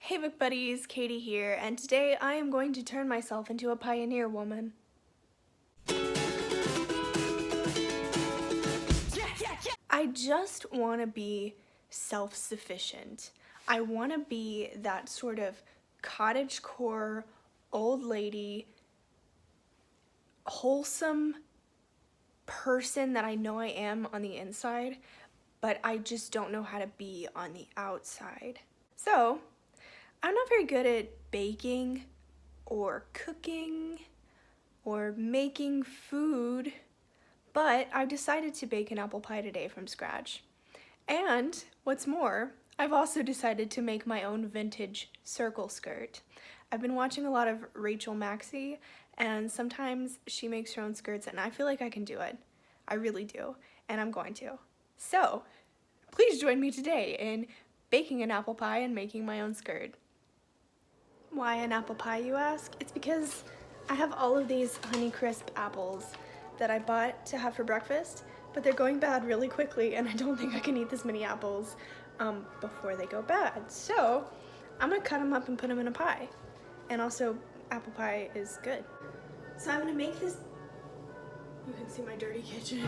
Hey book buddies, Katie here, and today I am going to turn myself into a pioneer woman. I just want to be self-sufficient. I want to be that sort of cottagecore, old lady, wholesome person that I know I am on the inside, but I just don't know how to be on the outside. So, I'm not very good at baking or cooking or making food, but I've decided to bake an apple pie today from scratch. And what's more, I've also decided to make my own vintage circle skirt. I've been watching a lot of Rachel Maxey, and sometimes she makes her own skirts, and I feel like I can do it. I really do, and I'm going to. So, please join me today in baking an apple pie and making my own skirt. Why an apple pie, you ask? It's because I have all of these Honeycrisp apples that I bought to have for breakfast, but they're going bad really quickly, and I don't think I can eat this many apples before they go bad. So I'm gonna cut them up and put them in a pie. And also, apple pie is good. So I'm gonna make this. You can see my dirty kitchen.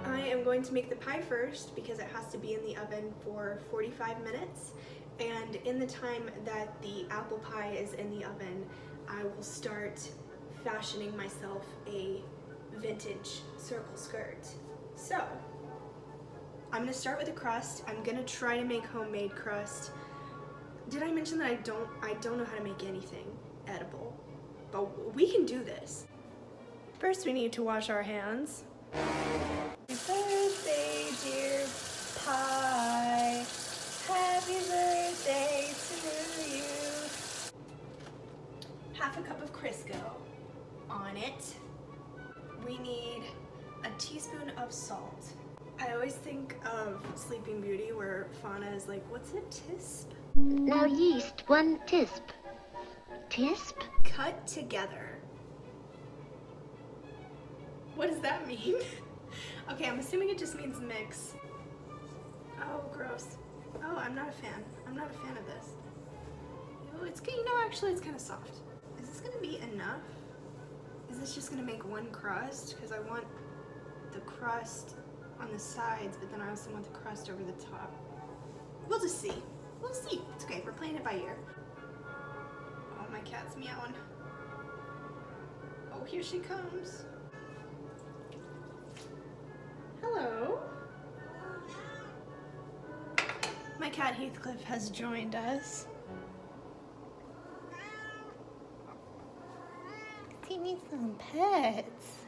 I am going to make the pie first because it has to be in the oven for 45 minutes. And in the time that the apple pie is in the oven, I will start fashioning myself a vintage circle skirt. So, I'm gonna start with a crust. I'm gonna try to make homemade crust. Did I mention that I don't know how to make anything edible? But we can do this. First, we need to wash our hands. Happy birthday, dear pie. Happy birthday to you. Half a cup of Crisco on it. We need a teaspoon of salt. I always think of Sleeping Beauty where Fauna is like, what's a tisp? Now yeast, 1 tisp. Tisp? Cut together. What does that mean? Okay, I'm assuming it just means mix. Oh, gross. Oh, I'm not a fan. I'm not a fan of this. Oh, it's good. Actually, it's kind of soft. Is this gonna be enough? Is this just gonna make one crust? Because I want the crust on the sides, but then I also want the crust over the top. We'll just see. We'll see. It's okay. We're playing it by ear. Oh, my cat's meowing. Oh, here she comes. Hello. My cat Heathcliff has joined us. He needs some pets.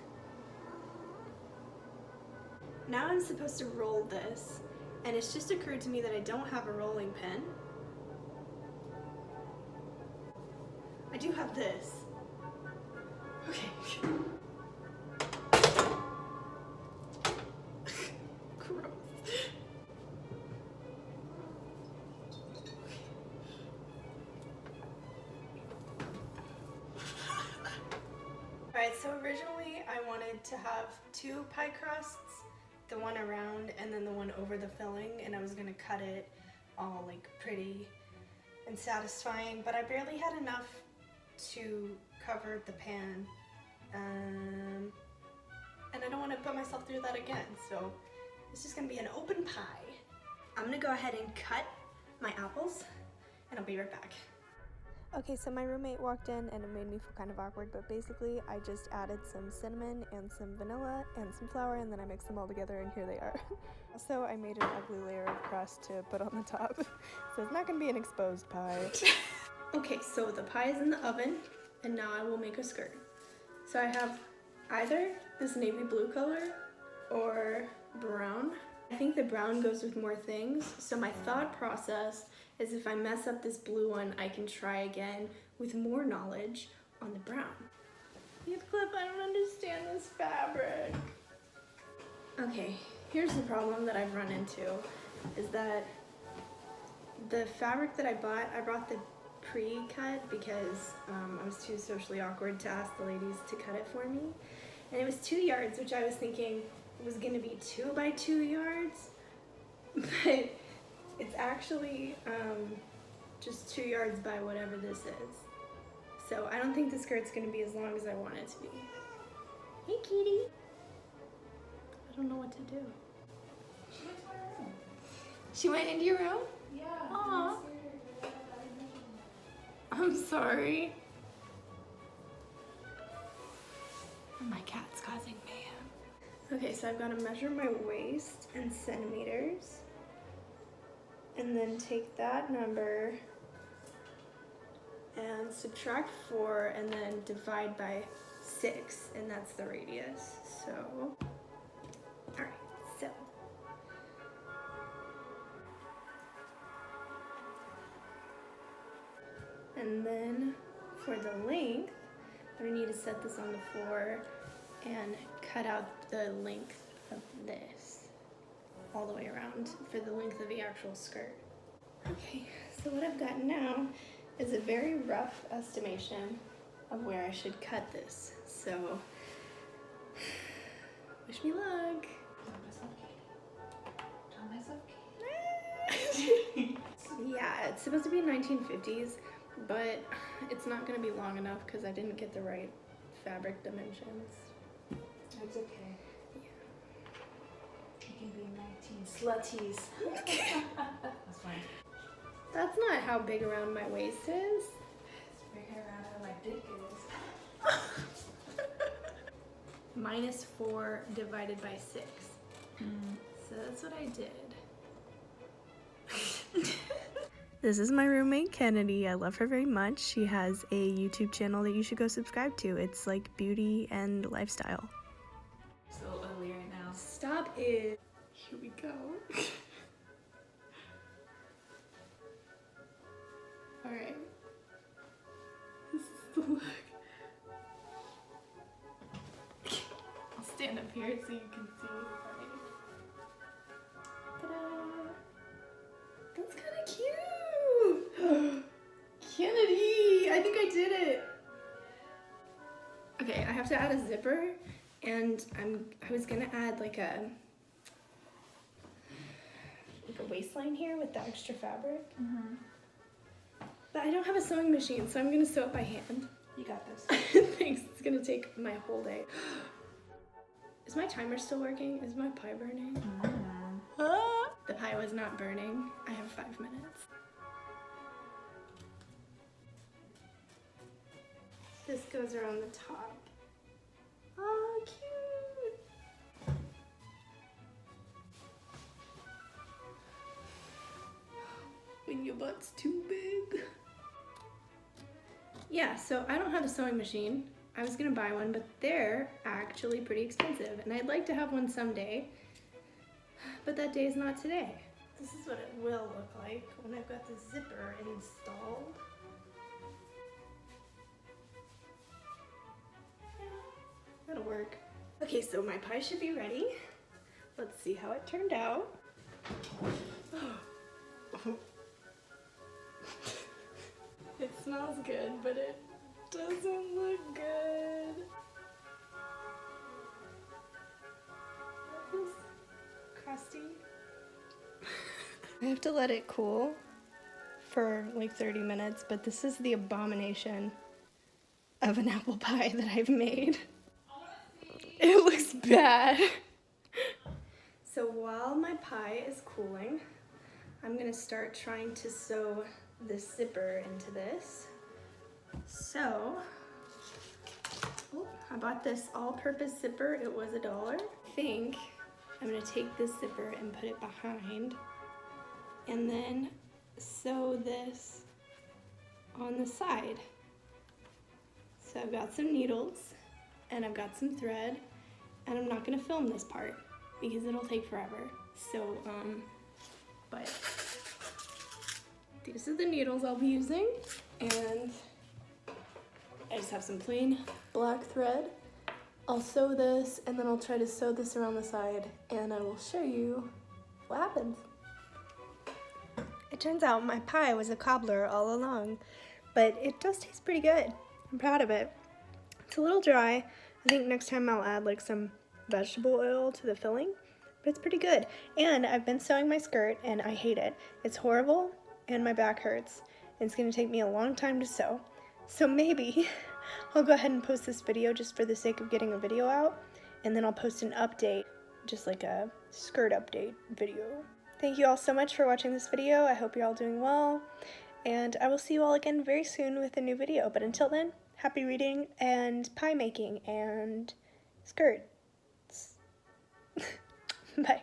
Now I'm supposed to roll this, and it's just occurred to me that I don't have a rolling pin. I do have this. Okay. Gross. Alright, so originally I wanted to have 2 pie crusts, the one around and then the one over the filling, and I was gonna cut it all like pretty and satisfying, but I barely had enough to cover the pan, and I don't want to put myself through that again, so it's just gonna be an open pie. I'm gonna go ahead and cut my apples, and I'll be right back. Okay, so my roommate walked in and it made me feel kind of awkward, but basically I just added some cinnamon and some vanilla and some flour, and then I mixed them all together, and here they are. Also, I made an ugly layer of crust to put on the top, so it's not gonna be an exposed pie. Okay, so the pie is in the oven, and now I will make a skirt. So I have either this navy blue color or brown. I think the brown goes with more things, so my thought process is if I mess up this blue one, I can try again with more knowledge on the brown. Heathcliff, I don't understand this fabric. Okay, here's the problem that I've run into, is that the fabric that I brought the pre-cut because I was too socially awkward to ask the ladies to cut it for me. And it was 2 yards, which I was thinking was gonna be 2 by 2 yards, but it's actually just 2 yards by whatever this is. So I don't think the skirt's gonna be as long as I want it to be. Hey, Katy. I don't know what to do. She went to my room. She went into your room? Yeah. Aw. I'm sorry. My cat's causing mayhem. Okay, so I've got to measure my waist in centimeters. And then take that number and subtract 4 and then divide by 6, and that's the radius. So, alright, so. And then for the length, I'm gonna need to set this on the floor and cut out the length of this all the way around for the length of the actual skirt. Okay, so what I've got now is a very rough estimation of where I should cut this. So, wish me luck. Tell myself Katy. Yeah, it's supposed to be 1950s, but it's not gonna be long enough because I didn't get the right fabric dimensions. It's okay. Yeah. You can be 19 slutties. That's fine. That's not how big around my waist is. It's bigger around how my dick is. -4 divided by 6. So that's what I did. This is my roommate Kennedy. I love her very much. She has a YouTube channel that you should go subscribe to. It's like beauty and lifestyle. So ugly right now. Stop it. Here we go. Alright. This is the look. I'll stand up here so you can see. Ta-da! That's kind of cute! Kennedy! I think I did it! Okay, I have to add a zipper, and I was gonna add like a waistline here with the extra fabric. But I don't have a sewing machine, so I'm gonna sew it by hand. You got this. Thanks, it's gonna take my whole day. Is my timer still working? Is my pie burning? The pie was not burning. I have 5 minutes. This goes around the top. Oh, cute! When your butt's too big. Yeah, so I don't have a sewing machine. I was gonna buy one, but they're actually pretty expensive, and I'd like to have one someday, but that day is not today. This is what it will look like when I've got the zipper installed. Yeah, that'll work. Okay, so my pie should be ready. Let's see how it turned out. It smells good, but it doesn't look good. That feels crusty. I have to let it cool for like 30 minutes, but this is the abomination of an apple pie that I've made. It looks bad. So while my pie is cooling, I'm gonna start trying to sew this zipper into this. So, I bought this all-purpose zipper. It was $1. I think I'm gonna take this zipper and put it behind and then sew this on the side. So I've got some needles and I've got some thread, and I'm not gonna film this part because it'll take forever. So, but these are the needles I'll be using, and I just have some plain black thread. I'll sew this, and then I'll try to sew this around the side, and I will show you what happens. It turns out my pie was a cobbler all along, but it does taste pretty good. I'm proud of it. It's a little dry. I think next time I'll add like some vegetable oil to the filling, but it's pretty good. And I've been sewing my skirt, and I hate it. It's horrible, and my back hurts. and it's going to take me a long time to sew. So maybe I'll go ahead and post this video just for the sake of getting a video out, and then I'll post an update, just like a skirt update video. Thank you all so much for watching this video. I hope you're all doing well, and I will see you all again very soon with a new video. But until then, happy reading and pie making and skirts. Bye.